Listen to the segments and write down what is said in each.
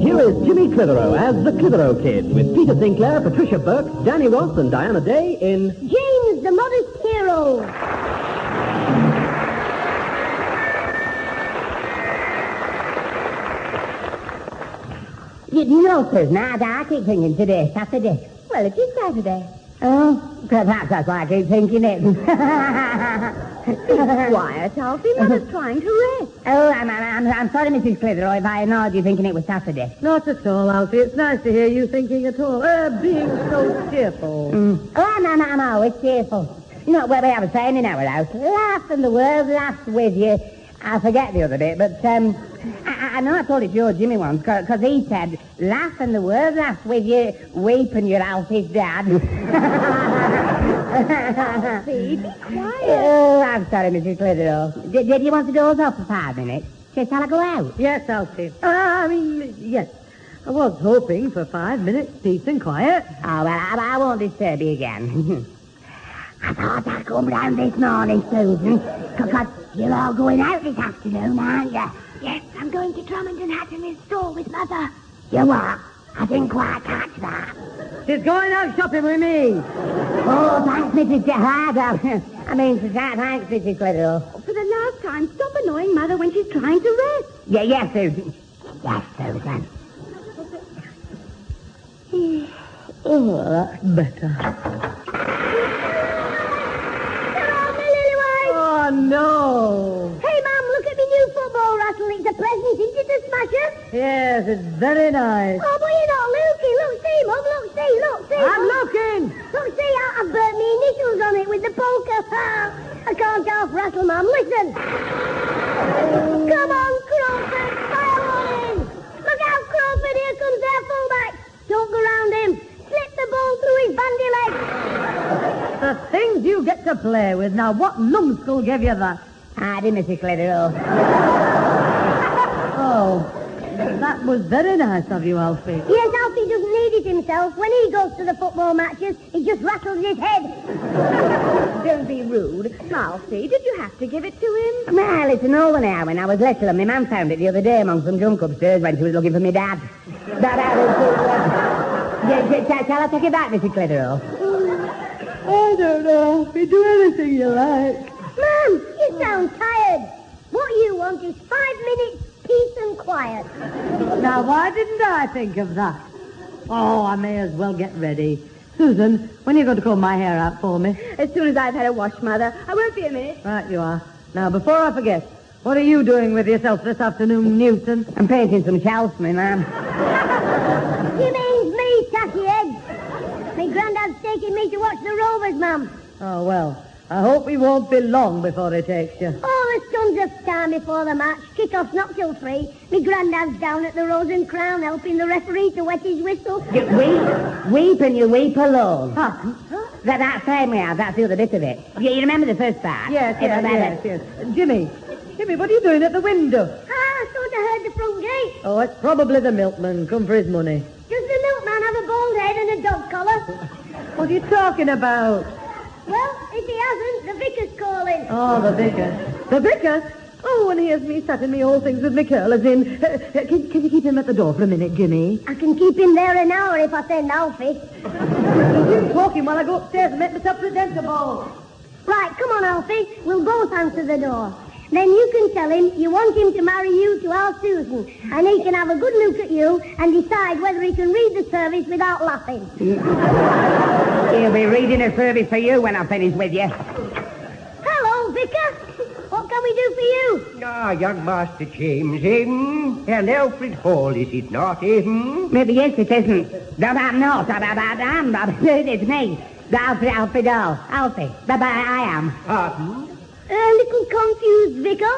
Here is Jimmy Clitheroe as the Clitheroe Kid with Peter Sinclair, Patricia Burke, Danny Ross, and Diana Day in James the Modest Hero. You know, Susan, I keep thinking today's Saturday. Well, it is Saturday. Oh, perhaps that's why I keep thinking it. Be quiet, Alfie. Mother's trying to rest. Oh, I'm sorry, Mrs. Clitheroe, if I annoyed you thinking it was Saturday. Not at all, Alfie. It's nice to hear you thinking at all. Being so cheerful. Oh, I'm always cheerful. You know, we have a saying in our house, laugh and the world laughs with you. I forget the other bit, but I know I told it to your Jimmy once, because he said, laugh and the world laughs with you, weep and you're Alfie's dad. Alfie, be quiet. Oh, I'm sorry, Mrs. Clitheroe. Did you want to doze off for 5 minutes? Shall I go out? Yes, Alfie. Yes. I was hoping for 5 minutes, peace and quiet. Oh, well, I won't disturb you again. I thought I'd come round this morning, Susan, because you're all going out this afternoon, aren't you? Yes, I'm going to Drummond and Hatton's store with Mother. You what? I didn't quite catch that. She's going out shopping with me. Oh, thanks, Mrs. Gerard. Thanks, Mrs. Clitheroe. For the last time, stop annoying Mother when she's trying to rest. Yes, Susan. Yes, Susan. Oh, that's better. Oh, no. Hey, Mum, look at me new football rattle. It's a present, isn't it, a smasher? Yes, it's very nice. Oh, but you're not looking. Look, see, Mum, look, see. I'm looking. Look, see, I've burnt me initials on it with the poker. I can't half rattle, Mum. Listen. Come on, Crawford. Fire on in. Look out, Crawford. Here comes their fullback. Don't go round him. Slip the ball through his bandy leg. The things you get to play with. Now, what numbskull gave you that? I did, Mrs. Clitheroe. Oh, that was very nice of you, Alfie. Yes, Alfie doesn't need it himself. When he goes to the football matches, he just rattles his head. Don't be rude. Alfie, did you have to give it to him? Well, it's an old one now. When I was little, and my mum found it the other day among some junk upstairs when she was looking for me dad. Shall I take it back, Mrs. Clitheroe? I don't know, Alfie. Do anything you like. Mum, you sound tired. What you want is 5 minutes peace and quiet. Now, why didn't I think of that? Oh, I may as well get ready. Susan, when are you going to comb my hair out for me? As soon as I've had a wash, Mother. I won't be a minute. Right, you are. Now, before I forget, what are you doing with yourself this afternoon, Newton? I'm painting some shelves for me, ma'am. He means me, tacky egg. My granddad's taking me to watch the Rovers, Mum. Oh, well, I hope we won't be long before he takes you. Oh, the sun's of time before the match. Kick-off's not till 3. My granddad's down at the Rose and Crown helping the referee to wet his whistle. You weep and you weep alone. Huh? That same we have, that's the other bit of it. You remember the first part? Yes. Jimmy, what are you doing at the window? I thought I heard the front gate. Oh, it's probably the milkman come for his money. Does the milkman have a bald head and a dog collar? What are you talking about? Well, if he hasn't, the vicar's calling. Oh, the vicar. The vicar? Oh, and here's me setting me all things with me curlers in. Can you keep him at the door for a minute, Jimmy? I can keep him there an hour if I send Alfie. You talking while I go upstairs and make myself presentable. Right, come on, Alfie. We'll both answer the door. Then you can tell him you want him to marry you to our Susan, and he can have a good look at you and decide whether he can read the service without laughing. He'll be reading a service for you when I finish with you. Hello, Vicar. What can we do for you? Ah, young Master James, and Alfred Hall, is it not, Maybe yes, it isn't. No, I'm not. It's me. Alfred Hall. Alfie. Bye-bye, I am. Pardon? A little confused, Vicar.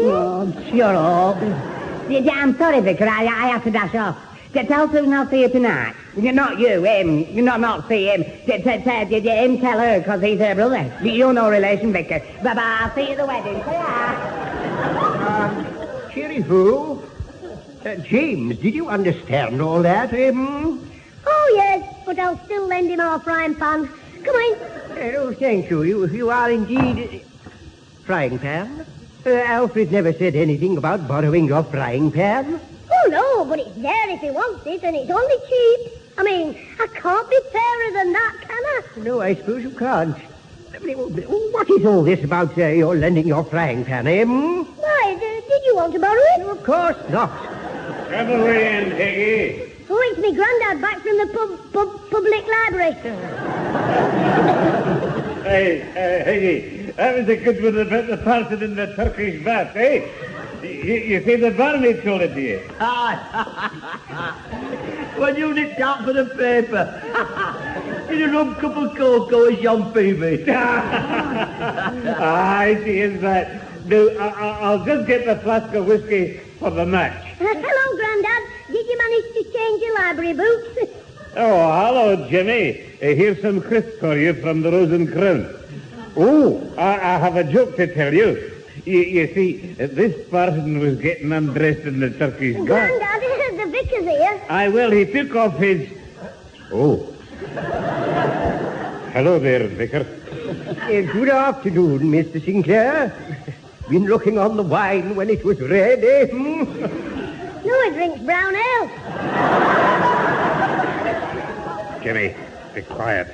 Oh, shut up. I'm sorry, Vicar. I have to dash off. Tell Susan I'll see you tonight. Not you, him. Not see him. Him tell her, because he's her brother. You're no relation, Vicar. Bye-bye. I'll see you at the wedding. Cheery-hoo. James, did you understand all that, Oh, yes, but I'll still lend him our frying pan. Come in. thank you. You are indeed... Frying pan? Alfred never said anything about borrowing your frying pan. Oh, no, but it's there if he wants it, and it's only cheap. I mean, I can't be fairer than that, can I? No, I suppose you can't. What is all this about your lending your frying pan, eh? Why, did you want to borrow it? Of course not. Come away in, Higgy. Oh, it's me granddad back from the public library. Hey, Higgy, that was a good one about the parson in the Turkish bath, eh? You see, the barmaid told it to you. When you nipped out for the paper, in a rum cup of cocoa as young Phoebe. I see, is that. No, I'll just get the flask of whiskey for the match. Hello, Grandad. Did you manage to change your library boots? Oh, hello, Jimmy. Here's some crisps for you from the Rose and Crown. Oh, I have a joke to tell you. You see, this parson was getting undressed in the Turkish bath. Grandad, the vicar's here. Well, he took off his... Oh. Hello there, Vicar. Good afternoon, Mr. Sinclair. Been looking on the wine when it was red, eh? No, he drinks brown ale. Jimmy, be quiet.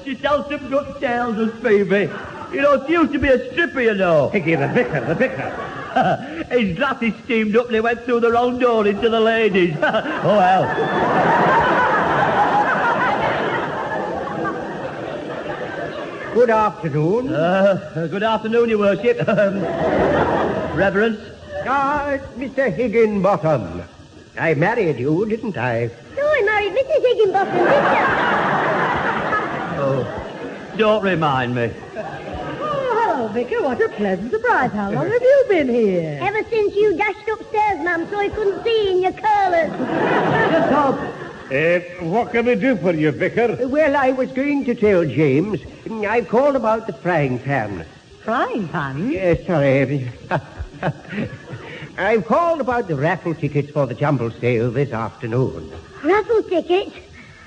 She tells some good tales, as Phoebe. You know, she used to be a stripper, you know. Higgy, the vicar. His glasses steamed up and he went through the wrong door into the ladies. Oh, well. Good afternoon. Good afternoon, your worship. Reverence. It's Mr. Higginbottom. I married you, didn't I? No, I married Mrs. Higginbottom, didn't you? Oh, don't remind me. Hello, Vicar. What a pleasant surprise. How long have you been here? Ever since you dashed upstairs, ma'am, so I couldn't see in your curlers. Just hope. What can we do for you, Vicar? Well, I was going to tell James. I've called about the frying pan. Frying pan? Yes, sorry. I've called about the raffle tickets for the jumble sale this afternoon. Raffle tickets?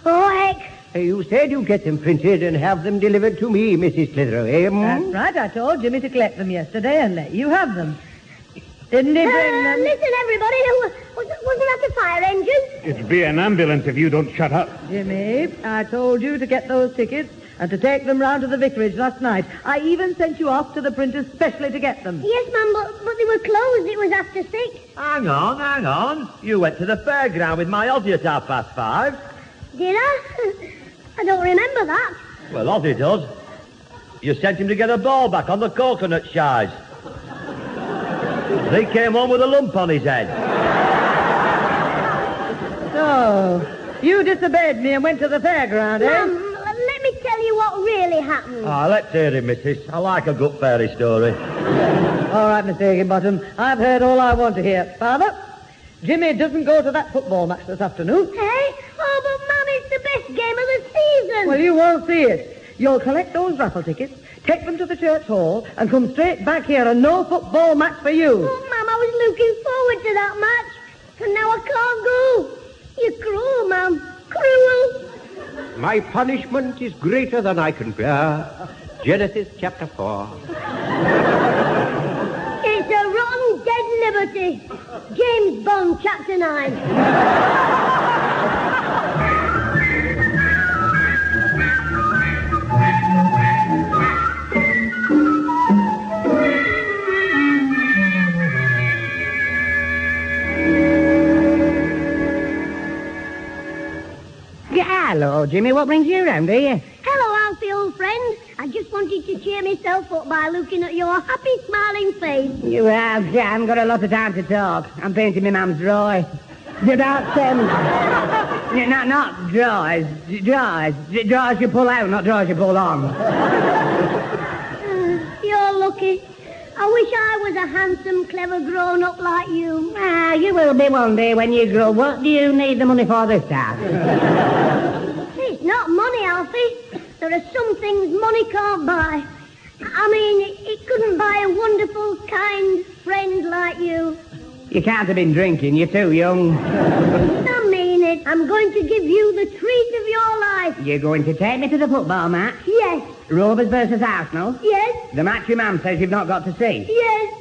Oh, heck. You said you'd get them printed and have them delivered to me, Mrs. Clitheroe, eh? That's right. I told Jimmy to collect them yesterday and let you have them. Didn't he bring them? Listen, everybody. Wasn't that a fire engine? It'll be an ambulance if you don't shut up. Jimmy, I told you to get those tickets and to take them round to the vicarage last night. I even sent you off to the printers specially to get them. Yes, ma'am, but they were closed. It was after 6. Hang on. You went to the fairground with my Ozzy at 5:30. Did I? I don't remember that. Well, Ozzy does. You sent him to get a ball back on the coconut shies. He came home with a lump on his head. So, you disobeyed me and went to the fairground, eh? Ma'am, let me tell you what really happened. Let's hear it, missus. I like a good fairy story. All right, Mr. Higginbottom. I've heard all I want to hear. Father, Jimmy doesn't go to that football match this afternoon. Hey? Oh, but, Mum, it's the best game of the season. Well, you won't see it. You'll collect those raffle tickets, take them to the church hall, and come straight back here, and no football match for you. Oh, Mum, I was looking forward to that match, and now I can't go. You're cruel, Mum. Cruel. My punishment is greater than I can bear. Genesis chapter 4. It's a rotten dead liberty. James Bond, chapter 9. Hello, Jimmy. What brings you round here? Hello, Alfie, old friend. I just wanted to cheer myself up by looking at your happy, smiling face. You have, I haven't got a lot of time to talk. I'm painting my mum's drawing. Not drawers. Drawers you pull out, not drawers you pull on. You're lucky. I wish I was a handsome, clever grown-up like you. You will be one day when you grow. What do you need the money for this time? It's not money, Alfie. There are some things money can't buy. I mean, it couldn't buy a wonderful, kind friend like you. You can't have been drinking. You're too young. I mean it. I'm going to give you the treat of your life. You're going to take me to the football match? Yes. Rovers versus Arsenal? Yes. The match your mum says you've not got to see? Yes.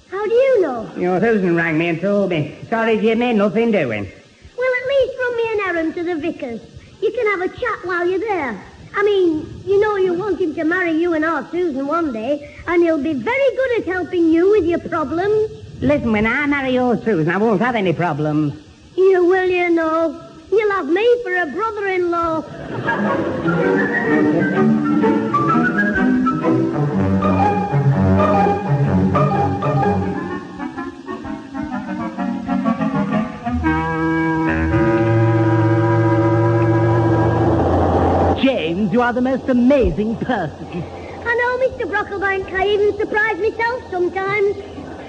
How do you know? Your Susan rang me and told me. Sorry, Jimmy, nothing doing. Well, at least run me an errand to the vicar's. You can have a chat while you're there. I mean, you know you want him to marry you and our Susan one day, and he'll be very good at helping you with your problems. Listen, when I marry your Susan, I won't have any problems. You will, you know. You'll have me for a brother-in-law. James, you are the most amazing person. I know, Mr. Brocklebank. I even surprise myself sometimes.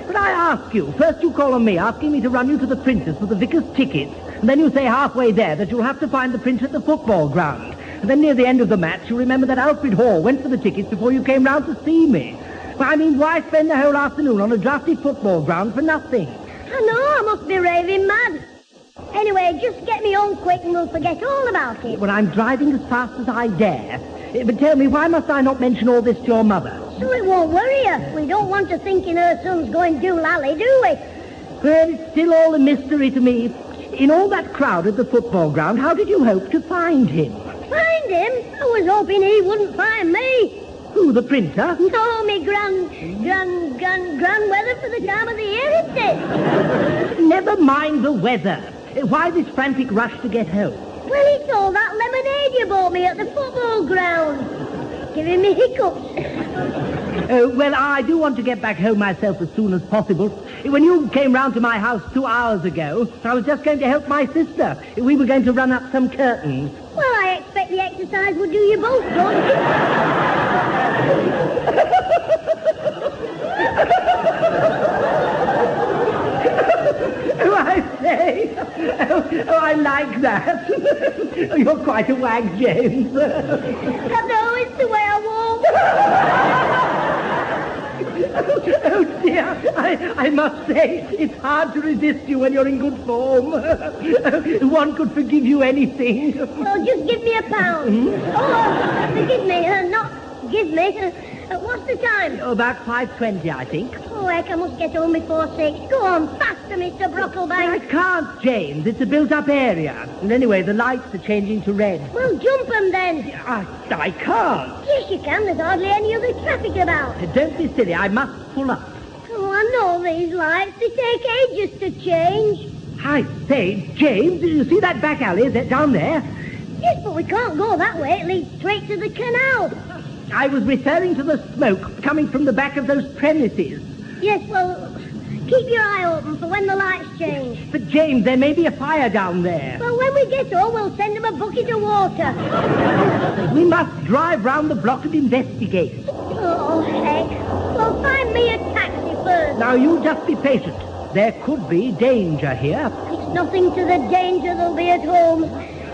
But I ask you, first you call on me asking me to run you to the printer's for the vicar's tickets, and then you say halfway there that you'll have to find the printer at the football ground. And then near the end of the match, you remember that Alfred Hall went for the tickets before you came round to see me. Well, I mean, why spend the whole afternoon on a drafty football ground for nothing? I know, I must be raving mad. Anyway, just get me home quick and we'll forget all about it. Well, I'm driving as fast as I dare. But tell me, why must I not mention all this to your mother? So it won't worry her. We don't want her thinking her son's going doolally, do we? Well, it's still all a mystery to me. In all that crowd at the football ground, how did you hope to find him? Find him? I was hoping he wouldn't find me. Who, the printer? No, me grand weather for the time of the year, isn't it? Never mind the weather. Why this frantic rush to get home? Well, it's all that lemonade you bought me at the football ground. Giving me hiccups. Oh, well, I do want to get back home myself as soon as possible. When you came round to my house 2 hours ago, I was just going to help my sister. We were going to run up some curtains. Well, I expect the exercise would do you both, don't you? Oh, I say. Oh, I like that. You're quite a wag, James. I know, it's the way I walk. Oh, dear. I must say, it's hard to resist you when you're in good form. One could forgive you anything. Well, just give me £1. Oh, forgive me, not give me. What's the time? Oh, about 5:20, I think. Oh, heck, I must get home before 6. Go on, faster, Mr. I Brocklebank. can't, James. It's a built-up area. And anyway, the lights are changing to red. Well, jump 'em then. I can't. Yes, you can. There's hardly any other traffic about. Don't be silly. I must pull up. Oh, I know these lights. They take ages to change. I say, James, you see that back alley? Is that down there? Yes, but we can't go that way. It leads straight to the canal. I was referring to the smoke coming from the back of those premises. Yes, well, keep your eye open for when the lights change. But, James, there may be a fire down there. Well, when we get home, we'll send them a bucket of water. We must drive round the block and investigate. Oh, heck. Well, find me a taxi first. Now, you just be patient. There could be danger here. It's nothing to the danger there'll be at home.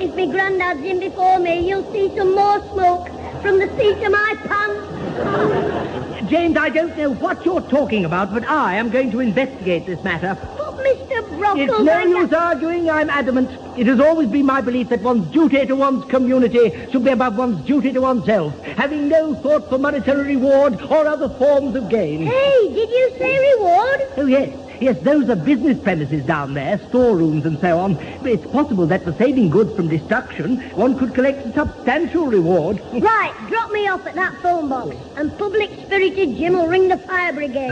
If me granddad's in before me, you'll see some more smoke from the seat of my pants. James, I don't know what you're talking about, but I am going to investigate this matter. But, Mr. Brocklebank... It's no use arguing. I'm adamant. It has always been my belief that one's duty to one's community should be above one's duty to oneself, having no thought for monetary reward or other forms of gain. Hey, did you say reward? Oh, yes. Yes, those are business premises down there, storerooms and so on. But it's possible that for saving goods from destruction, one could collect a substantial reward. Right, drop me off at that phone box, and public-spirited Jim will ring the fire brigade.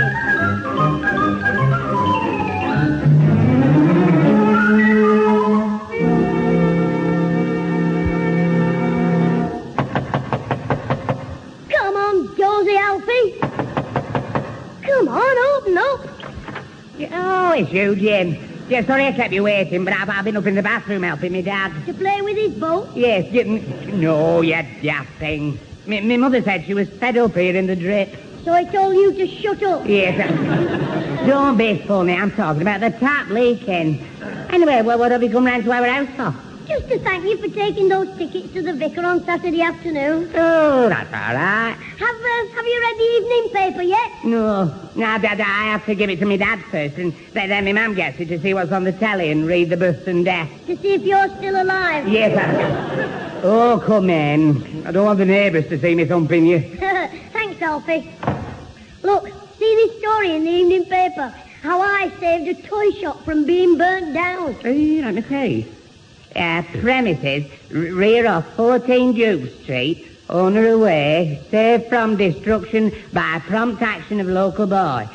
Come on, Josie Alfie. Come on, open up. Oh, it's you, Jim. Yeah, sorry I kept you waiting, but I've been up in the bathroom helping me dad. To play with his boat? Yes, Jim. No, you daft thing. My mother said she was fed up here in the drip. So I told you to shut up. Yes. Don't be funny. I'm talking about the tap leaking. Anyway, well, what have you come round to our house for? Just to thank you for taking those tickets to the vicar on Saturday afternoon. Oh, that's all right. How Have you read the evening paper yet? No, Dad, I have to give it to my dad first, and then my mum gets it to see what's on the telly and read the births and deaths. To see if you're still alive? Yes, Oh, come in. I don't want the neighbours to see me thumping you. Thanks, Alfie. Look, see this story in the evening paper? How I saved a toy shop from being burnt down. Let me see. Premises, rear of 14 Duke Street, owner away, saved from destruction by prompt action of local boy.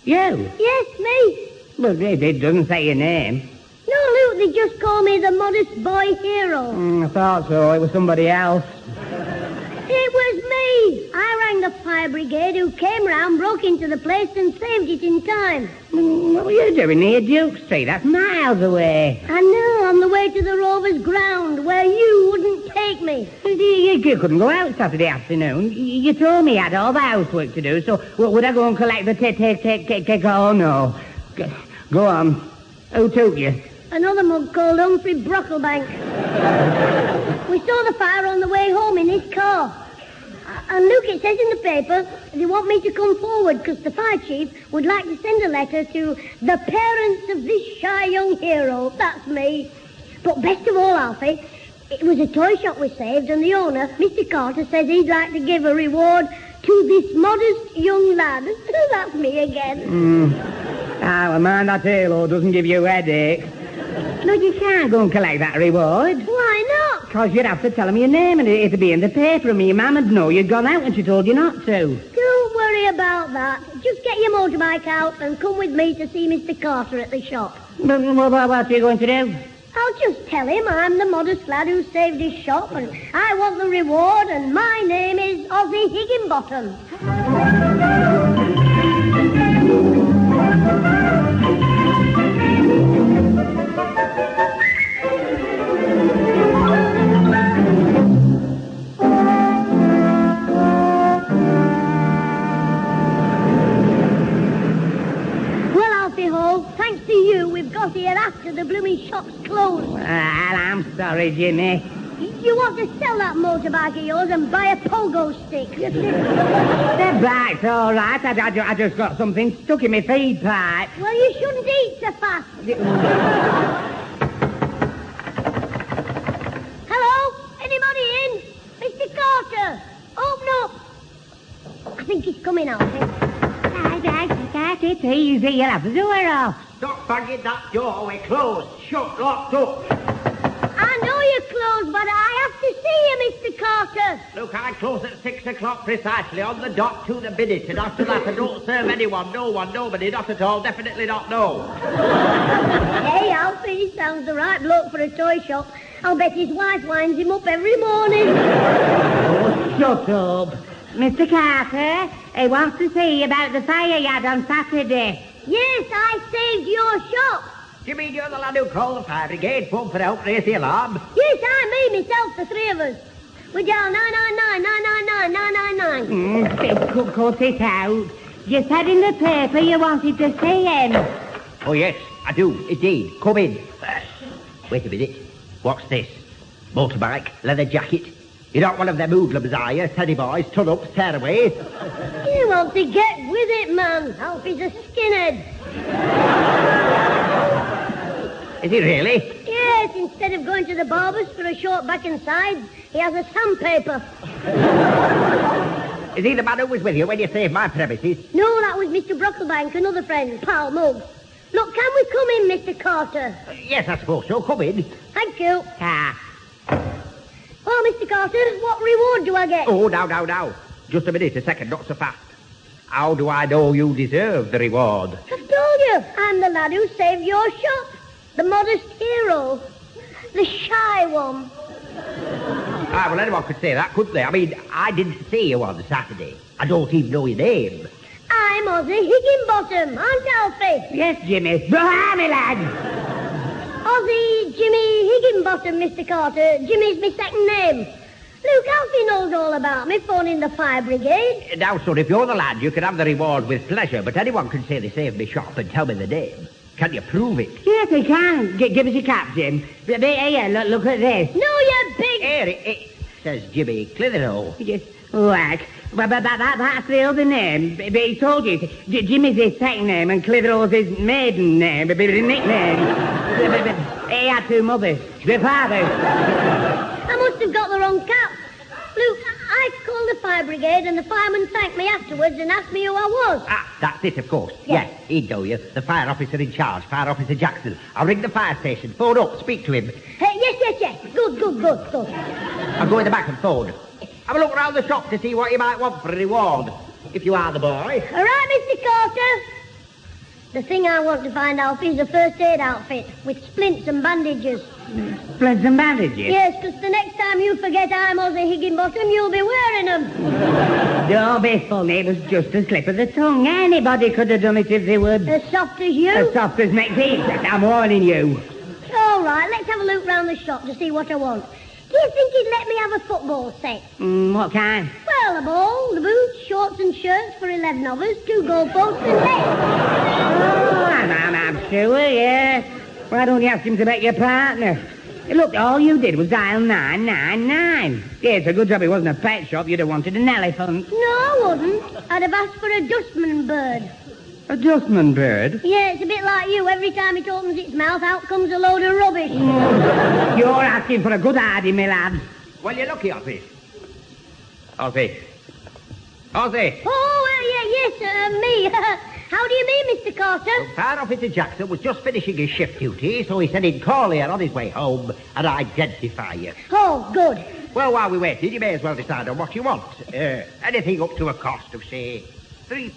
You? Yes, me. Well, it doesn't say your name. No, Luke, they just call me the modest boy hero. I thought so. It was somebody else. It was me. I rang the fire brigade who came round, broke into the place and saved it in time. What were you doing near Duke Street? That's miles away. I know, on the way to the Rovers' ground, where you wouldn't take me. You couldn't go out Saturday afternoon. You told me you had all the housework to do, so would I go and collect the take? Oh, no. Go on. Who took you? Another mug called Humphrey Brocklebank. We saw the fire on the way home in his car. And Luke, it says in the paper they want me to come forward because the fire chief would like to send a letter to the parents of this shy young hero. That's me. But best of all, Alfie, it was a toy shop we saved, and the owner, Mr. Carter, says he'd like to give a reward to this modest young lad. That's me again. Well, mind that halo doesn't give you a headache. No, you can't go and collect that reward. Why not? Because you'd have to tell him your name and it'd be in the paper and your mum would know you'd gone out and she told you not to. Don't worry about that. Just get your motorbike out and come with me to see Mr. Carter at the shop. What are you going to do? I'll just tell him I'm the modest lad who saved his shop and I want the reward and my name is Ozzie Higginbottom. Thanks to you, we've got here after the blooming shop's closed. Well, I'm sorry, Jimmy. You want to sell that motorbike of yours and buy a pogo stick? The bike's all right. I just got something stuck in my feed pipe. Well, you shouldn't eat so fast. Hello? Anybody in? Mr. Carter, open up. I think he's coming out. It's easy. You'll have the door off. Stop banging that door. We're closed. Shut, locked up. I know you're closed, but I have to see you, Mr. Carter. Look, I close at 6 o'clock precisely, on the dot to the minute, and after that I don't serve anyone, no one, nobody, not at all, definitely not, no. Hey, Alfie, he sounds the right bloke for a toy shop. I'll bet his wife winds him up every morning. Oh, shut up. Mr. Carter, he wants to see you about the fire you had on Saturday. Yes, I saved your shop. Do you mean you're the lad who called the fire brigade, phone for help, raise the alarm? Yes, I, me, myself, the three of us. We're down 999. Cut it out. You said in the paper you wanted to see him. Oh, yes, I do, indeed. Come in. Wait a minute. What's this? Motorbike, leather jacket. You're not one of them hoodlums, are you? Teddy boys, turn up, tear away. You want to get with it, man. Alfie's a skinhead. Is he really? Yes, instead of going to the barber's for a short back and sides, he has a sandpaper. Is he the man who was with you when you saved my premises? No, that was Mr. Brocklebank, another friend, pal Muggs. Look, can we come in, Mr. Carter? Yes, I suppose so. Come in. Thank you. Well, Mr. Carter, what reward do I get? Oh, now. Just a minute, a second, not so fast. How do I know you deserve the reward? I've told you. I'm the lad who saved your shop. The modest hero. The shy one. Well, anyone could say that, couldn't they? I mean, I didn't see you on Saturday. I don't even know your name. I'm Ozzie Higginbottom, aren't Alfie? Yes, Jimmy. Blimey, lad. Ozzie Jimmy Higginbottom, Mr. Carter. Jimmy's my second name. Luke, Alfie knows all about me, phoning the fire brigade. Now, son, if you're the lad, you can have the reward with pleasure, but anyone can say they saved me shop and tell me the name. Can you prove it? Yes, I can. Give us your cap, Jim. Here, look at this. No, you big... Here, it says Jimmy Clitheroe. Yes. Whack. But that's the other name. But he told you. Jimmy's his second name and Clitheroe's his maiden name. Nickname. He had two mothers. The fathers. I must have got the wrong cap. Look, I called the fire brigade and the fireman thanked me afterwards and asked me who I was. Ah, that's it, of course. Yes, he'd know you. The fire officer in charge, Fire Officer Jackson. I'll ring the fire station. Phone up, speak to him. Yes. Good. I'll go in the back and phone. Have a look round the shop to see what you might want for a reward. If you are the boy. All right, Mr. Carter. The thing I want to find, Alfie, is a first aid outfit with splints and bandages. Splints and bandages? Yes, because the next time you forget I'm Ozzy Higginbottom, you'll be wearing them. Don't be funny. It was just a slip of the tongue. Anybody could have done it if they would. As soft as you? As soft as McDeep. I'm warning you. All right, let's have a look round the shop to see what I want. Do you think he'd let me have a football set? What kind? Well, the ball, the boots, shorts and shirts for 11 of us, 2 goalposts and nets. Oh, I'm sure, yeah. Why don't you ask him to make your partner? Look, all you did was dial 999. Yeah, it's a good job it wasn't a pet shop. You'd have wanted an elephant. No, I wouldn't. I'd have asked for a dustman bird. A dustman bird? Yeah, it's a bit like you. Every time it opens its mouth, out comes a load of rubbish. You're asking for a good hardy, my lad. Well, you're lucky, Ozzy. Ozzy. Oh, yes, me. How do you mean, Mr. Carter? Well, Fire Officer Jackson was just finishing his shift duty, so he said he'd call here on his way home and identify you. Oh, good. Well, while we waited, you may as well decide on what you want. Anything up to a cost of, say, £3.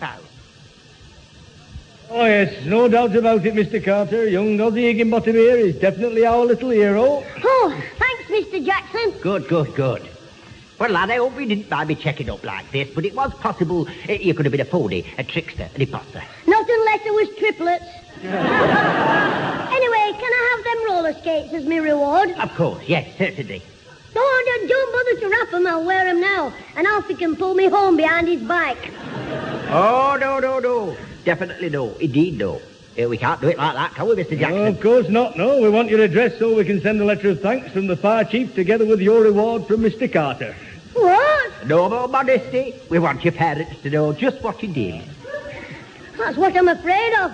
Oh, yes, no doubt about it, Mr. Carter. Young Ozzy Higginbottom here is definitely our little hero. Oh, thanks, Mr. Jackson. Good. Well, lad, I hope you didn't mind me checking up like this, but it was possible you could have been a phony, a trickster, an imposter. Not unless it was triplets. Anyway, can I have them roller skates as my reward? Of course, yes, certainly. Oh, don't bother to wrap them. I'll wear them now. And Alfie can pull me home behind his bike. Oh, no. Definitely no. Indeed no. We can't do it like that, can we, Mr. Jackson? No, of course not, no. We want your address so we can send a letter of thanks from the fire chief together with your reward from Mr. Carter. What? No more modesty. We want your parents to know just what you did. That's what I'm afraid of.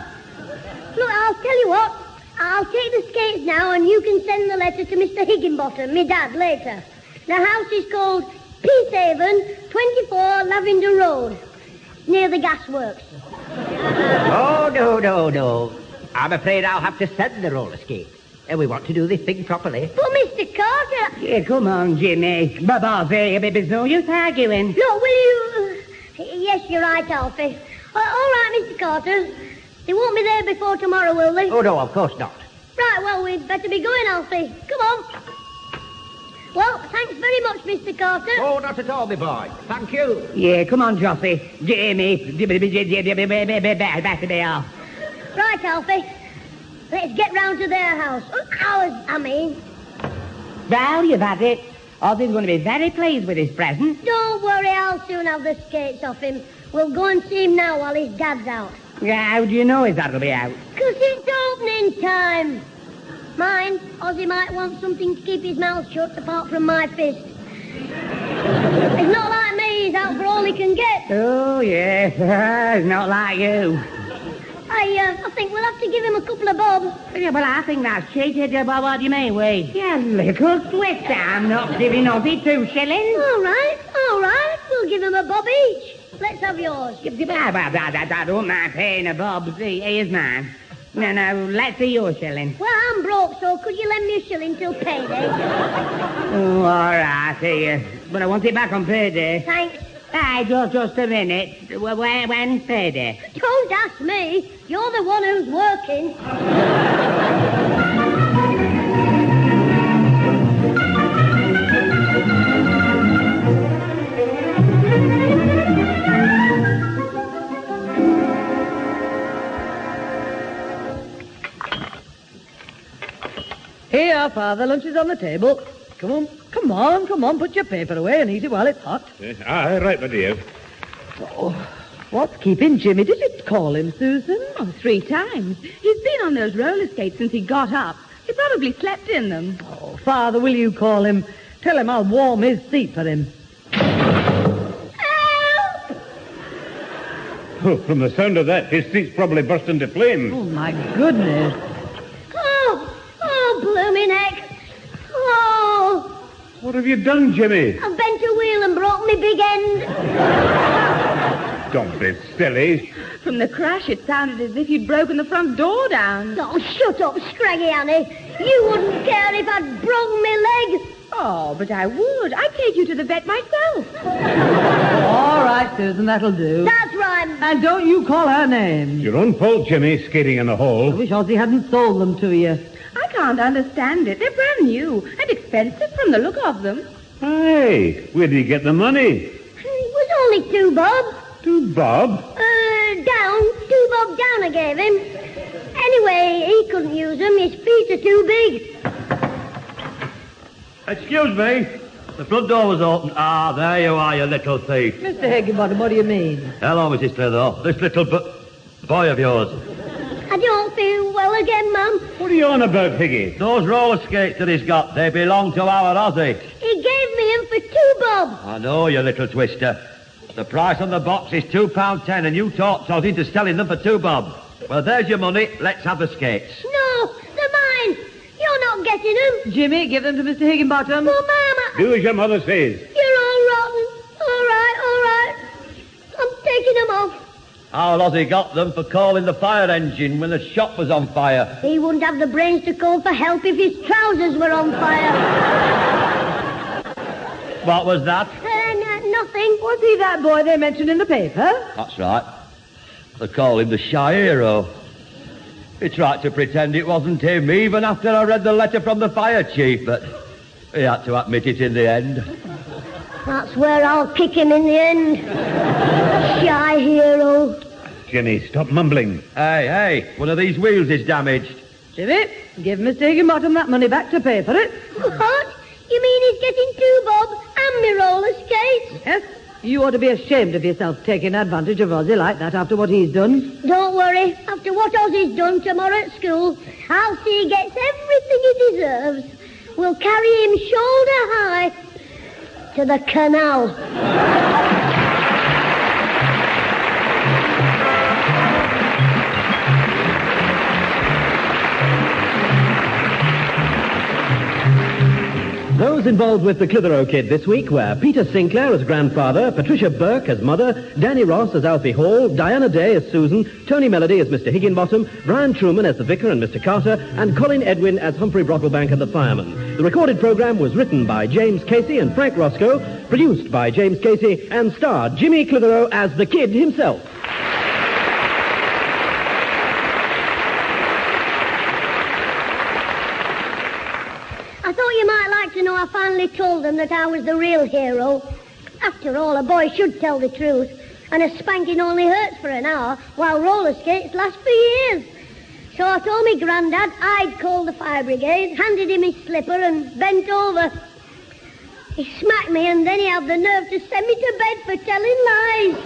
Look, I'll tell you what. I'll take the skates now and you can send the letter to Mr. Higginbottom, me dad, later. The house is called Peacehaven, 24 Lavender Road, near the gasworks. Oh, no. I'm afraid I'll have to send the roller skates. And we want to do this thing properly. But, Mr. Carter... Yeah, come on, Jimmy. Bobby, there's no use arguing. Look, will you... Yes, you're right, Alfie. All right, Mr. Carter. They won't be there before tomorrow, will they? Oh, no, of course not. Right, well, we'd better be going, Alfie. Come on. Well, thanks very much, Mr. Carter. Oh, not at all, my boy. Thank you. Yeah, come on, Jossie. Jimmy, better be off. Right, Alfie. Let's get round to their house. Ours, I mean. Well, you've had it. Ozzy's going to be very pleased with his present. Don't worry, I'll soon have the skates off him. We'll go and see him now while his dad's out. Yeah, how do you know his dad'll be out? 'Cause it's opening time. Mind, Ozzy might want something to keep his mouth shut apart from my fist. It's not like me, he's out for all he can get. Oh, yes, it's not like you. I think we'll have to give him a couple of bobs. Yeah, well, I think that's cheated. What do you mean, we? Yeah, little twister. I'm not giving Ozzy 2 shillings. All right. We'll give him a bob each. Let's have yours. I don't mind paying a bob. See, here's mine. No, let's see your shilling. Well, I'm broke, so could you lend me a shilling till payday? Oh, all right, here. But I want it back on payday. Thanks. Hey, just a minute. When's payday? Don't ask me. You're the one who's working. Here, Father, lunch is on the table. Come on, put your paper away and eat it while it's hot. Aye, right, my dear. Oh, what's keeping Jimmy? Did you call him, Susan? Oh, 3 times. He's been on those roller skates since he got up. He probably slept in them. Oh, Father, will you call him? Tell him I'll warm his seat for him. Oh, from the sound of that, his seat's probably burst into flames. Oh, my goodness. Oh, blooming heck. Oh, What have you done, Jimmy? I bent a wheel and broke my big end. Don't be silly. From the crash, it sounded as if you'd broken the front door down. Oh, shut up, Scraggy Annie. You wouldn't care if I'd broken my leg. Oh, but I would. I'd take you to the vet myself. All right, Susan, that'll do. That's right. And don't you call her names. Your own fault, Jimmy, skating in the I hall. wish Ozzy hadn't sold them to you. I can't understand it. They're brand new and expensive from the look of them. Hey, where did you get the money? It was only 2 bob. 2 bob? Down. 2 bob down I gave him. Anyway, he couldn't use them. His feet are too big. Excuse me. The front door was open. Ah, there you are, you little thief. Mr. Higginbottom, what do you mean? Hello, Mrs. Clitheroe. This little boy of yours. I don't feel well again, Mum. What are you on about, Higgy? Those roller skates that he's got, they belong to our Ozzy. He gave me him for 2 bob. I know, you little twister. The price on the box is £2.10, and you talked us into selling them for 2 bob. Well, there's your money. Let's have the skates. No, they're mine. You're not getting them. Jimmy, give them to Mr. Higginbottom. Oh, Mama, Do as your mother says. you're all rotten. All right. I'm taking them off. How Ozzy got them for calling the fire engine when the shop was on fire. He wouldn't have the brains to call for help if his trousers were on fire. What was that? Nothing. Was he that boy they mentioned in the paper? That's right. They call him the Shy Hero. He tried to pretend it wasn't him, even after I read the letter from the fire chief, but he had to admit it in the end. That's where I'll kick him in the end. Shy hero. Jimmy, stop mumbling. Hey, one of these wheels is damaged. Jimmy, give Mr. Higginbottom that money back to pay for it. What? You mean he's getting 2 bob and me roller skates? Yes, you ought to be ashamed of yourself taking advantage of Ozzy like that after what he's done. Don't worry. After what Ozzy's done tomorrow at school, I'll see he gets everything he deserves. We'll carry him shoulder high to the canal. Those involved with the Clitheroe Kid this week were Peter Sinclair as grandfather, Patricia Burke as mother, Danny Ross as Alfie Hall, Diana Day as Susan, Tony Melody as Mr. Higginbottom, Brian Truman as the vicar and Mr. Carter, and Colin Edwin as Humphrey Brocklebank and the fireman. The recorded program was written by James Casey and Frank Roscoe, produced by James Casey, and starred Jimmy Clitheroe as the Kid himself. I thought you might like to know I finally told them that I was the real hero. After all, a boy should tell the truth. And a spanking only hurts for an hour, while roller skates last for years. So I told me Grandad I'd call the fire brigade, handed him his slipper and bent over. He smacked me and then he had the nerve to send me to bed for telling lies.